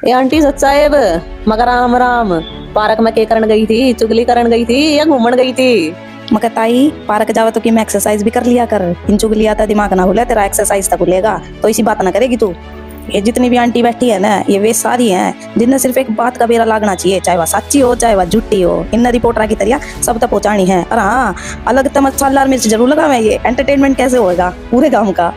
ए aunty सच्चा है मगर राम राम। पार्क में के करण गई थी, चुगली करण गई थी या घूमन गई थी? मगर ताई पार्क जावा तो कि मैं एक्सरसाइज भी कर लिया कर। इन चुगली आता दिमाग ना खुले तेरा एक्सरसाइज तक खुलेगा। तो इसी बात ना करेगी तू। ये जितनी भी आंटी बैठी है ना ये वे सारी हैं जिनने सिर्फ एक बात का बेरा लागना चाहिए, चाहे वह सच्ची हो चाहे वह झूठी हो। इन रिपोर्टरा की तरह सब तक पहुंचानी है। और हाँ अलग तो मसाला मिर्च जरूर लगा मैं, ये एंटरटेनमेंट कैसे होगा पूरे गाँव का।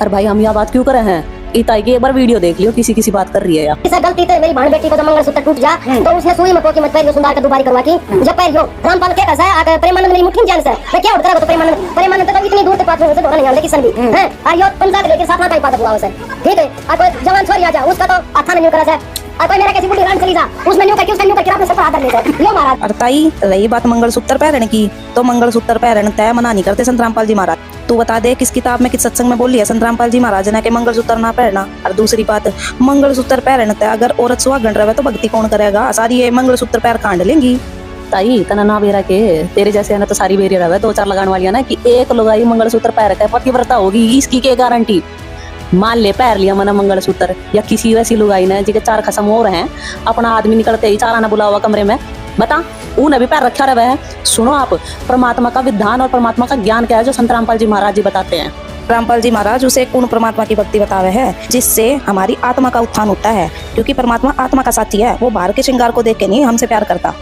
अरे भाई हम यहाँ बात क्यों कर रहे हैं? इताई की एक बार वीडियो देख लियो, किसी किसी बात कर रही है यार। इसे गलती से मेरी बहन बेटी को जब मंगलसूत्र टूट जा तो उसने सुई में पोकी मत पैर सुंदर का दुबारी करवा की। जब पैर हो रामपाल के कैसा है आकर प्रेमानंद मेरी मुट्ठी में जान से मैं क्या उड़ता तो प्रेमानंद तो इतनी दूर तक पास से ढोला नहीं आने किसन भी हैं। और यो पंचायत लेके साथ में पाता हुआ उसे ठीक है। और कोई जवान छोरी आ जा उसका तो आथा नहीं करा जाए। और कोई मेरा किसी बुढ़ी रान चली जा उसमें न्यू करके उसका न्यू करके आपने सब आदर लेते हैं। यो महाराज और ताई रही बात मंगलसूत्र पहनने की, तो मंगलसूत्र पहनने तय मना नहीं करते संत रामपाल जी महाराज। तू बता दे किस किताब में किस सत्संग में बोली है संत रामपाल जी महाराज ने कि मंगलसूत्र ना पहनना। और दूसरी बात मंगलसूत्र पहनने तय अगर औरत सुहागन रहे तो भक्ति कौन करेगा? सारी ये मंगलसूत्र पैर कांड लेंगी। ताई तना ना बेरा के तेरे जैसे है ना तो सारी बेरी रहे दो चार लगाने वाली है ना कि एक लुगाई मंगलसूत्र पैर का पतिव्रता होगी इसकी के गारंटी। मान ले पैर लिया मना मंगलसूत्र या किसी वैसी लुगाई ने जिके चार खसम हो रहे हैं अपना आदमी निकलते ही चार आना बुला हुआ कमरे में बता ऊन अभी पैर रखा रहा है। सुनो आप परमात्मा का विधान और परमात्मा का ज्ञान क्या है जो संत रामपाल जी महाराज जी बताते हैं। रामपाल जी महाराज उसे पूर्ण परमात्मा की भक्ति बतावे है जिससे हमारी आत्मा का उत्थान होता है। क्योंकि परमात्मा आत्मा का साथी है, वो बाहर के श्रृंगार को देख के नहीं हमसे प्यार करता।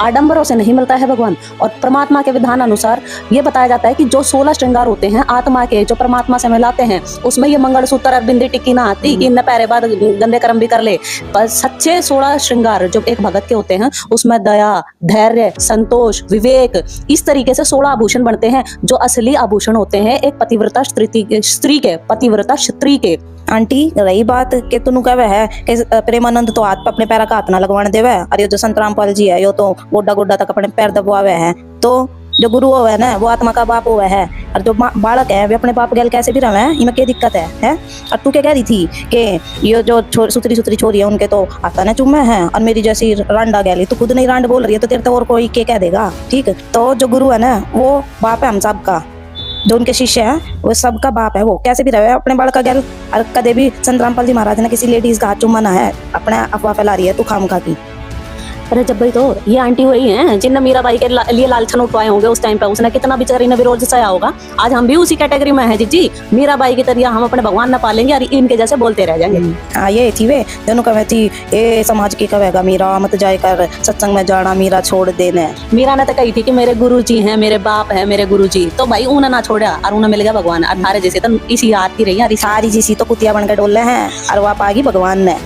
आडंबरों से नहीं मिलता है भगवान। और परमात्मा के विधान अनुसार ये बताया जाता है कि जो 16 श्रृंगार होते हैं आत्मा के जो परमात्मा से मिलाते हैं उसमें ये मंगलसूत्र और बिंदी टिक्की ना आती कि न पैरे बाद गंदे कर्म भी कर ले। पर सच्चे 16 श्रृंगार जो एक भगत के होते हैं उसमें दया, धैर्य, संतोष, विवेक इस तरीके से 16 आभूषण बनते हैं जो असली आभूषण होते हैं एक पतिव्रता स्त्री के, पतिव्रता स्त्री के। आंटी रही बात के तुनु कहवे है कि प्रेमानंद तो हाथ पे अपने पैर का हाथ ना लगवाने देवे और ये जो संत रामपाल जी है यो तो गोड्डा गोड्डा तक अपने पैर दबावे हैं। तो जो गुरु हुआ है ना वो आत्मा का बाप हुआ है और जो बालक है वे अपने बाप गैल कैसे भी रहे हैं इनमें क्या दिक्कत है? और तू क्या कह रही थी कि ये जो सुतरी सुतरी छोरी है उनके तो हाथा ने चुम्मे हैं और मेरी जैसी रांडा गैली तू खुद नहीं रांड बोल रही है तो तेरे तो और कोई क्या कह देगा? ठीक तो जो गुरु है ना वो बाप है हम सब का, जो उनके शिष्य हैं वो सबका बाप है। वो कैसे भी रहे अपने बालक का गैल। और कदे भी संत रामपाल जी महाराज ने किसी लेडीज का हाथ चुम्माना है अपने अफवाह फैला रही है तू खामखा की। अरे जब भाई तो ये आंटी वही हैं जिनने मीराबाई के लिए लालचन उठवाए होंगे उस टाइम पे। उसने कितना बेचारी ने विरोध सहा होगा। आज हम भी उसी कैटेगरी में हैं जी। मीराबाई की तरह हम अपने भगवान न पालेंगे और इनके जैसे बोलते रह जाएंगे। हाँ ये थी वे दोनों कहे थी ए समाज की कहेगा मीरा मत जाए कर सत्संग में जाना मीरा छोड़ देने। मीरा ने तो कही थी कि मेरे गुरु जी हैं, मेरे बाप है, मेरे गुरु जी। तो भाई उन्हें ना छोड़ा और उन्हें मिल गया भगवान। और हमारे जैसे तो इसी हाथ की रही सारी जिसी तो कुतिया बन के डोले हैं और वहाँ पागी भगवान ने।